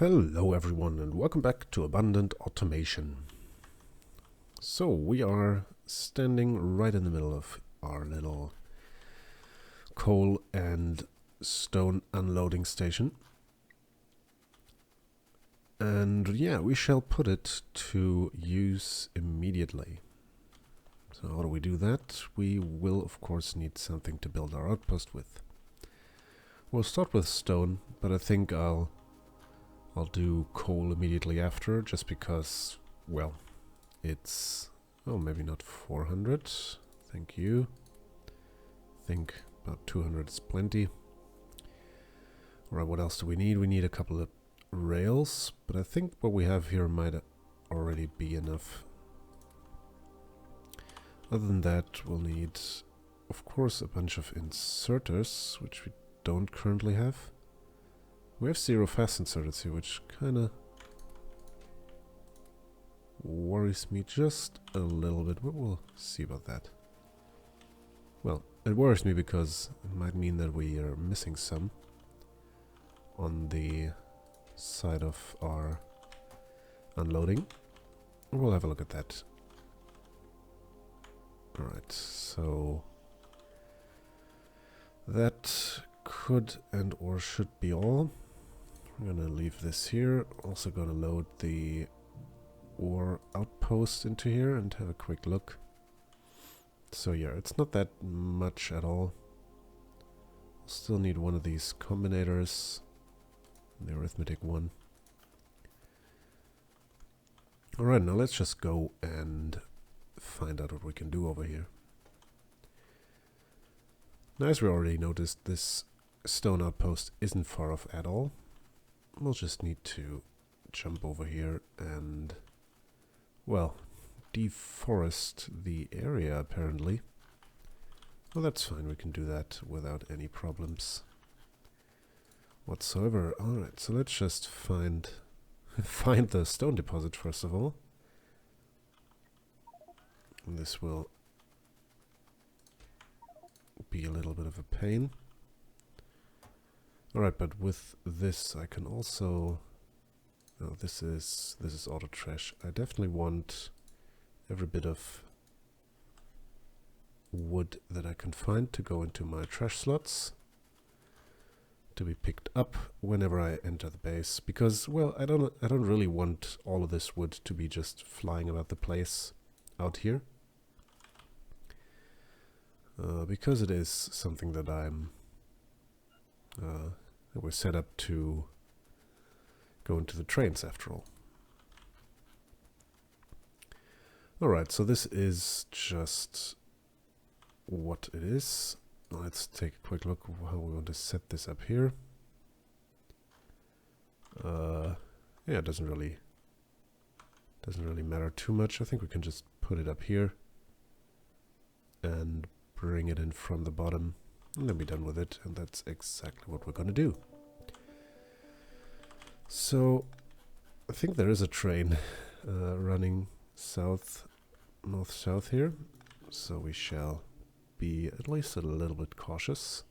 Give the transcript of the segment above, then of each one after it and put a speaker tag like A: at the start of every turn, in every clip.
A: Hello everyone and welcome back to Abundant Automation. So we are standing right in the middle of our little coal and stone unloading station. And yeah, we shall put it to use immediately. So how do we do that? We will of course need something to build our outpost with. We'll start with stone, but I think I'll do coal immediately after, just because, well, it's, oh, maybe not 400. Thank you. I think about 200 is plenty. Alright, what else do we need? We need a couple of rails, but I think what we have here might already be enough. Other than that, we'll need, of course, a bunch of inserters, which we don't currently have. We have 0 fast inserters here, which kind of worries me just a little bit, but we'll see about that. Well, it worries me because it might mean that we are missing some on the side of our unloading. We'll have a look at that. Alright, so that could and or should be all. I'm gonna leave this here. Also gonna load the ore outpost into here and have a quick look. So yeah, it's not that much at all. Still need one of these combinators. The arithmetic one. Alright, now let's just go and find out what we can do over here. Now, as we already noticed, this stone outpost isn't far off at all. We'll just need to jump over here and, well, deforest the area, apparently. Well, that's fine. We can do that without any problems whatsoever. Alright, so let's just find the stone deposit, first of all. And this will be a little bit of a pain. Alright, but with this I can also... Oh, this is auto trash. I definitely want every bit of wood that I can find to go into my trash slots, to be picked up whenever I enter the base, because, well, I don't really want all of this wood to be just flying about the place out here, because it is something that that we're set up to go into the trains after all. Alright, so this is just what it is. Let's take a quick look how we want to set this up here. Yeah, it doesn't really matter too much. I think we can just put it up here and bring it in from the bottom and then be done with it, and that's exactly what we're gonna do. So I think there is a train running north-south here, so we shall be at least a little bit cautious.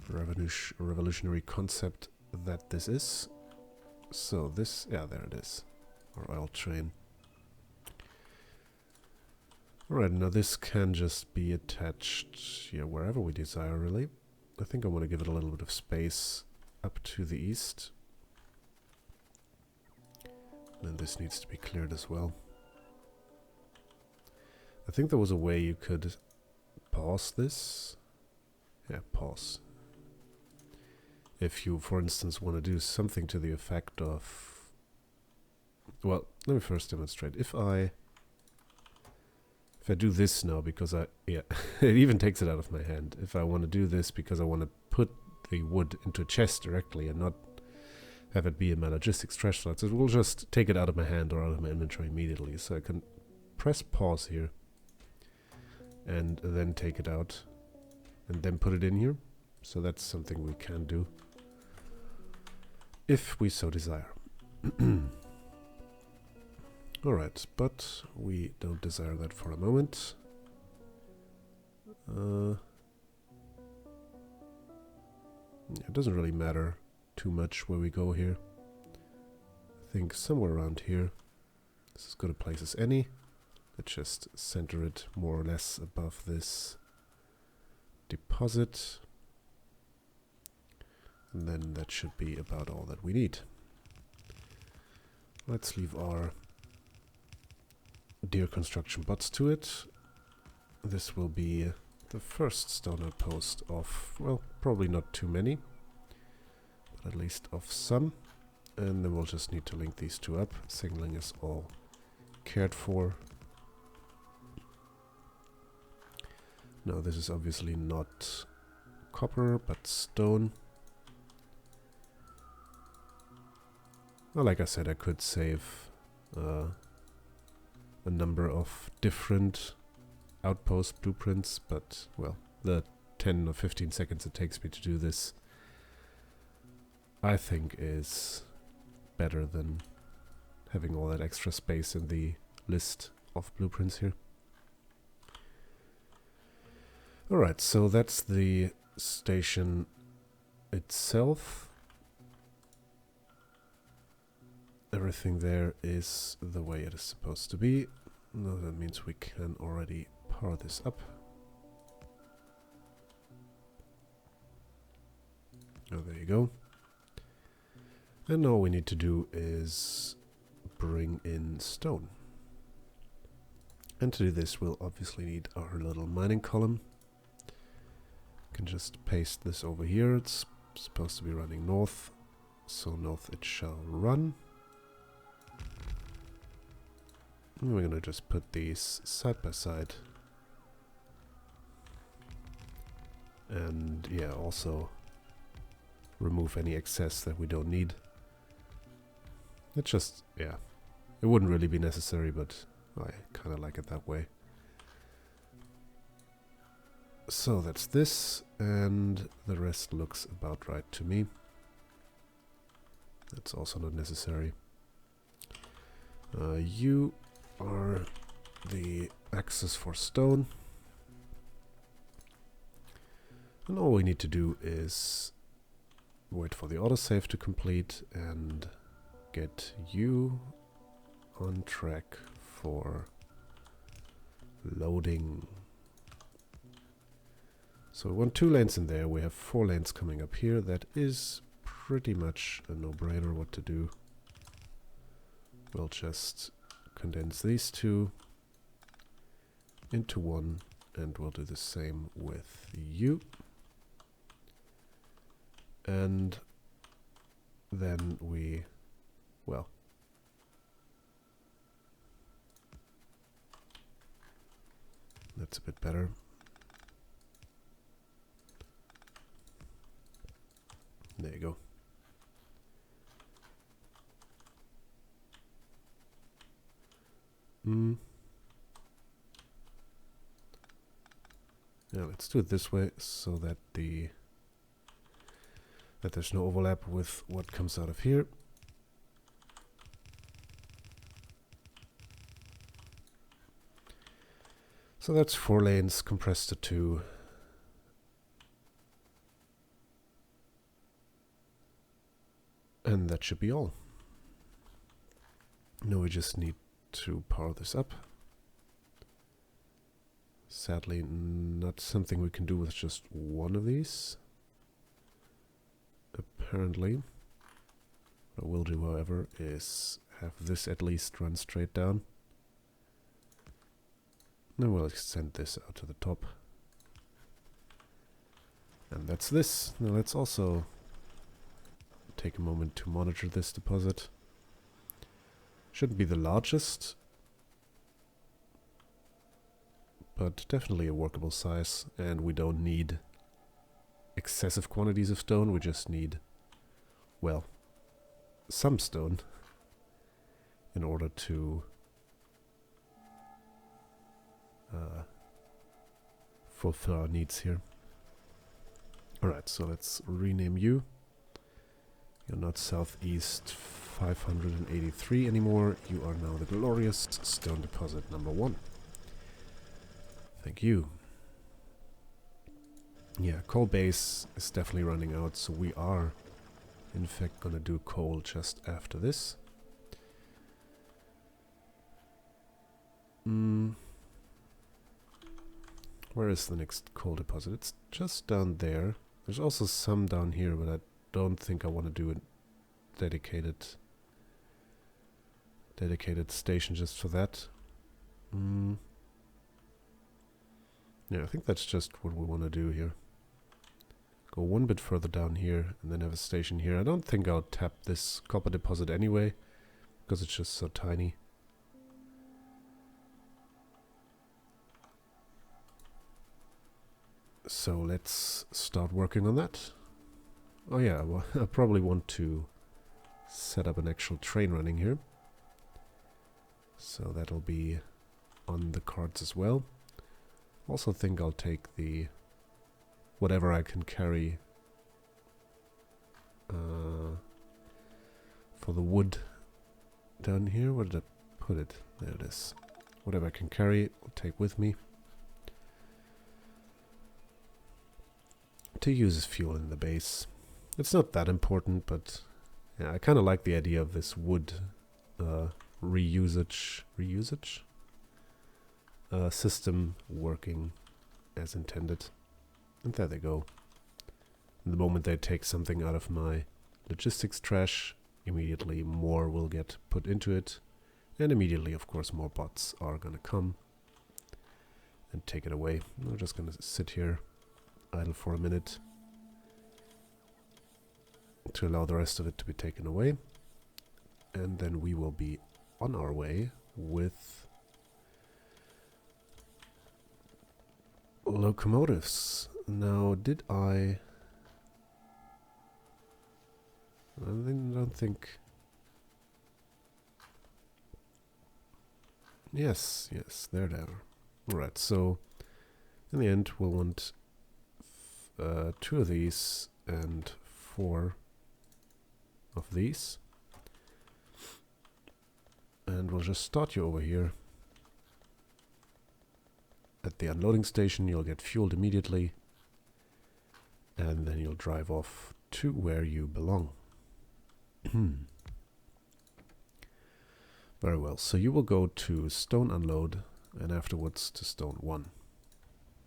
A: Revolutionary concept that this is. So this, yeah, there it is, our oil train. Alright, now this can just be attached, yeah, wherever we desire, really. I think I want to give it a little bit of space up to the east. And this needs to be cleared as well. I think there was a way you could pause this. Yeah, pause. If you, for instance, want to do something to the effect of... Well, let me first demonstrate. If I do this now, because yeah, it even takes it out of my hand. If I want to do this because I want to put the wood into a chest directly and not have it be in my logistics trash slots, it will just take it out of my hand or out of my inventory immediately. So I can press pause here and then take it out and then put it in here. So that's something we can do if we so desire. Alright, but we don't desire that for a moment. It doesn't really matter too much where we go here. I think somewhere around here. This is as good a place as any. Let's just center it more or less above this deposit. And then that should be about all that we need. Let's leave our deer construction bots to it. This will be the first stone outpost of, well, probably not too many, but at least of some. And then we'll just need to link these two up. Signaling is all cared for. Now this is obviously not copper, but stone. Well, like I said, I could save a number of different outpost blueprints, but, well, the 10 or 15 seconds it takes me to do this, I think is better than having all that extra space in the list of blueprints here. Alright, so that's the station itself. Everything there is the way it is supposed to be. No, that means we can already power this up. Oh, there you go. And all we need to do is bring in stone. And to do this, we'll obviously need our little mining column. Can just paste this over here. It's supposed to be running north, so north it shall run. And we're gonna just put these side by side. And yeah, also remove any excess that we don't need. It's just, yeah, it wouldn't really be necessary, but I kind of like it that way. So that's this, and the rest looks about right to me. That's also not necessary. You are the access for stone. And all we need to do is wait for the autosave to complete and get you on track for loading. So we want 2 lanes in there. We have 4 lanes coming up here. That is pretty much a no-brainer what to do. We'll just condense these 2 into 1, and we'll do the same with you. And then we, well, that's a bit better. There you go. Yeah, let's do it this way so that there's no overlap with what comes out of here. So that's 4 lanes compressed to 2. And that should be all. Now we just need to power this up. Sadly, not something we can do with just one of these. Apparently. What I will do, however, is have this at least run straight down. Then we'll extend this out to the top. And that's this. Now let's also take a moment to monitor this deposit. Shouldn't be the largest, but definitely a workable size, and we don't need excessive quantities of stone. We just need, well, some stone in order to fulfill our needs here. Alright, so let's rename you. You're not Southeast 583 anymore. You are now the glorious stone deposit number 1. Thank you. Yeah, coal base is definitely running out, so we are in fact gonna do coal just after this. Where is the next coal deposit? It's just down there. There's also some down here, but I don't think I want to do a dedicated station just for that. Yeah, I think that's just what we want to do here. Go one bit further down here and then have a station here. I don't think I'll tap this copper deposit anyway, because it's just so tiny. So let's start working on that. Oh yeah, well, I probably want to set up an actual train running here. So that'll be on the cards as well. Also think I'll take the whatever I can carry for the wood down here. Where did I put it? There it is. Whatever I can carry, I'll take with me to use as fuel in the base. It's not that important, but yeah, I kind of like the idea of this wood reusage system working as intended. And there they go. The moment they take something out of my logistics trash, immediately more will get put into it, and immediately, of course, more bots are gonna come and take it away. I'm just gonna sit here idle for a minute to allow the rest of it to be taken away, and then we will be on our way with locomotives. Now, did I don't think. Yes, there they are. Alright, so in the end we'll want 2 of these and 4 of these. And we'll just start you over here. At the unloading station, you'll get fueled immediately. And then you'll drive off to where you belong. Very well, so you will go to stone unload and afterwards to stone 1.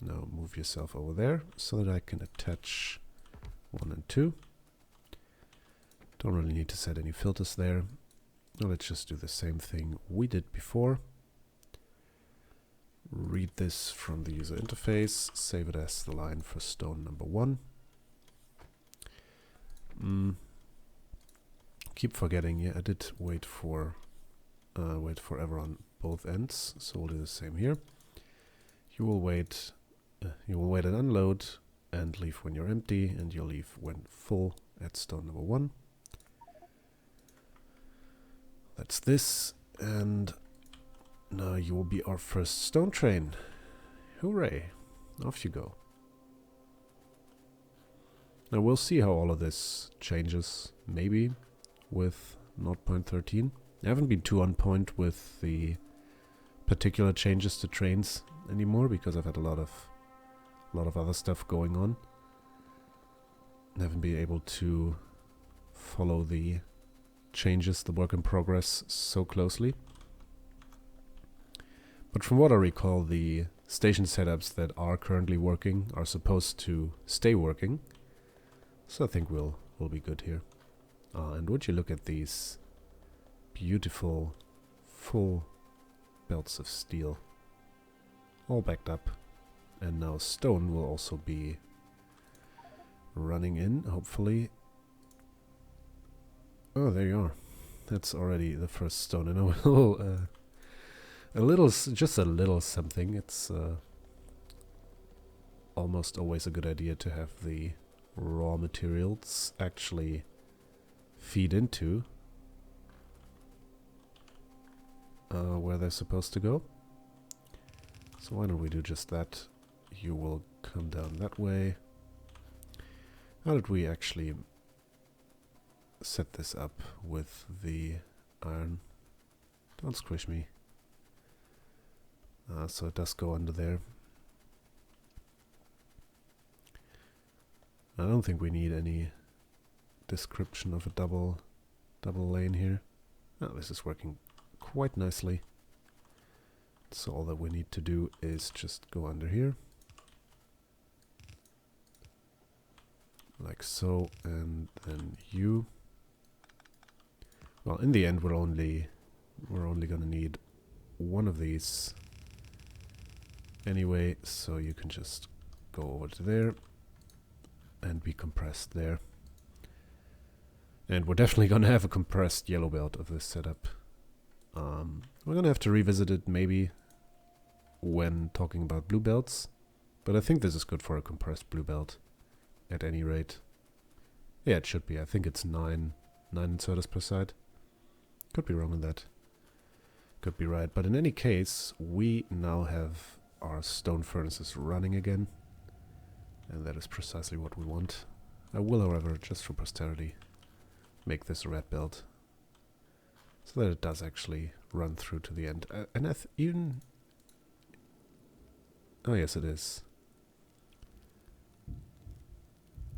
A: Now move yourself over there so that I can attach 1 and 2. Don't really need to set any filters there. Now let's just do the same thing we did before. Read this from the user interface, save it as the line for stone number 1. Keep forgetting, yeah, I did wait forever on both ends, so we'll do the same here. You will wait and unload and leave when you're empty, and you'll leave when full at stone number 1. That's this, and now you will be our first stone train. Hooray! Off you go. Now we'll see how all of this changes, maybe, with 0.13. I haven't been too on point with the particular changes to trains anymore because I've had a lot of other stuff going on. I haven't been able to follow the changes, the work in progress, so closely. But from what I recall, the station setups that are currently working are supposed to stay working. So I think we'll be good here. And would you look at these beautiful full belts of steel, all backed up. And now stone will also be running in, hopefully. Oh, there you are. That's already the first stone, and just a little something. It's almost always a good idea to have the raw materials actually feed into where they're supposed to go. So why don't we do just that? You will come down that way. How did we actually set this up with the iron? Don't squish me. So it does go under there. I don't think we need any description of a double lane here. Oh, this is working quite nicely. So all that we need to do is just go under here. Like so, and then you. Well, in the end we're only gonna need one of these anyway, so you can just go over to there and be compressed there. And we're definitely gonna have a compressed yellow belt of this setup. We're gonna have to revisit it maybe when talking about blue belts, but I think this is good for a compressed blue belt at any rate. Yeah, it should be. I think it's 9 inserters per side. Could be wrong on that. Could be right. But in any case, we now have our stone furnaces running again. And that is precisely what we want. I will, however, just for posterity, make this a red belt. So that it does actually run through to the end. And even... Oh yes, it is.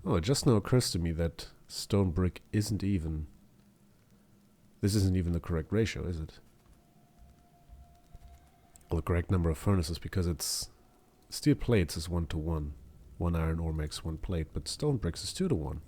A: Oh, it just now occurs to me that stone brick isn't even... This isn't even the correct ratio, is it? Or the correct number of furnaces, because it's... Steel plates is 1:1. 1 iron ore makes 1 plate, but stone bricks is 2:1.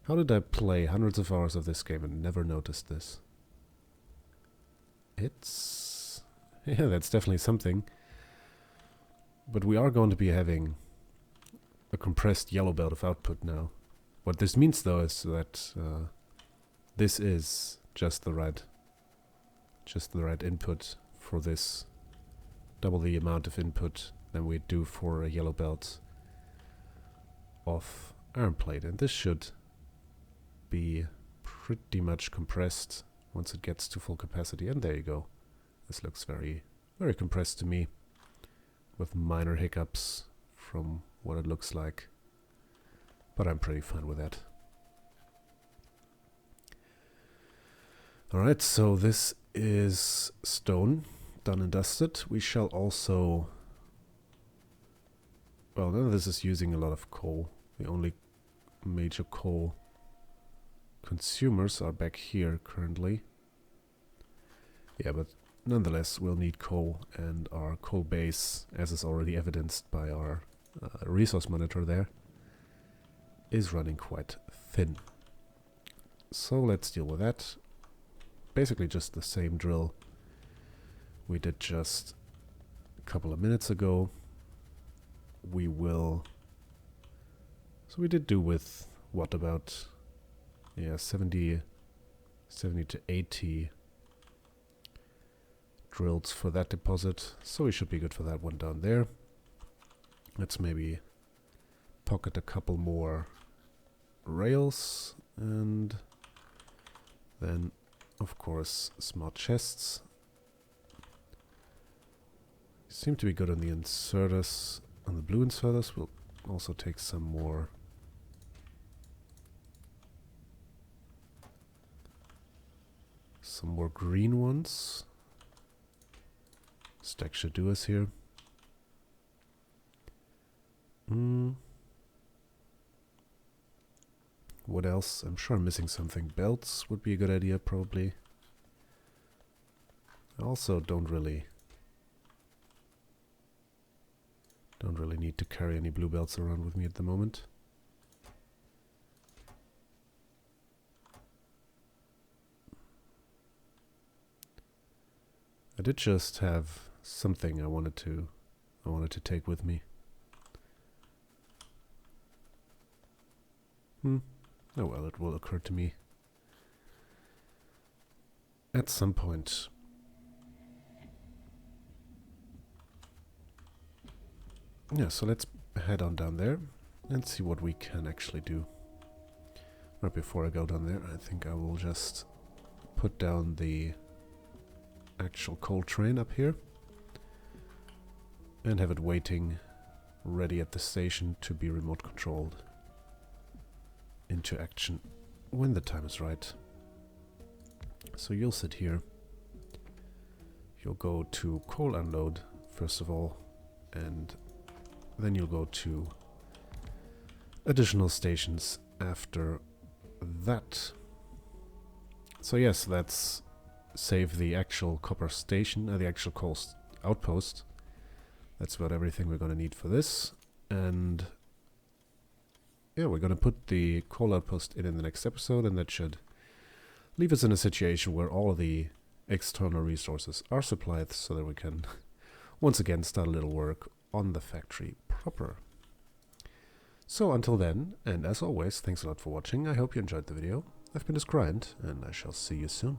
A: How did I play hundreds of hours of this game and never noticed this? It's... Yeah, that's definitely something. But we are going to be having a compressed yellow belt of output now. What this means, though, is that this is just the right input for this. Double the amount of input than we do for a yellow belt of iron plate, and this should be pretty much compressed once it gets to full capacity. And there you go. This looks very, very compressed to me, with minor hiccups from what it looks like, but I'm pretty fine with that. Alright, so this is stone, done and dusted. We shall also... Well, none of this is using a lot of coal. The only major coal consumers are back here currently. Yeah, but nonetheless, we'll need coal, and our coal base, as is already evidenced by our resource monitor there, is running quite thin. So let's deal with that. Basically just the same drill we did just a couple of minutes ago. We will... So we did do with, what, about... Yeah, 70 to 80 drills for that deposit. So we should be good for that one down there. Let's maybe pocket a couple more rails, and then of course smart chests. Seem to be good on the inserters. On the blue inserters we'll also take some more green ones. Stack should do us here. What else? I'm sure I'm missing something. Belts would be a good idea, probably. I also don't really need to carry any blue belts around with me at the moment. I did just have something I wanted to take with me. Oh well, it will occur to me at some point. Yeah, so let's head on down there and see what we can actually do. Right before I go down there, I think I will just put down the actual coal train up here and have it waiting ready at the station to be remote controlled into action when the time is right. So you'll sit here, you'll go to coal unload first of all, and then you'll go to additional stations after that. So yes, let's save the actual copper station, the actual coal outpost. That's about everything we're going to need for this. And yeah, we're going to put the coal outpost in the next episode, and that should leave us in a situation where all of the external resources are supplied so that we can once again start a little work on the factory proper. So until then, and as always, thanks a lot for watching. I hope you enjoyed the video. I've been Grind, and I shall see you soon.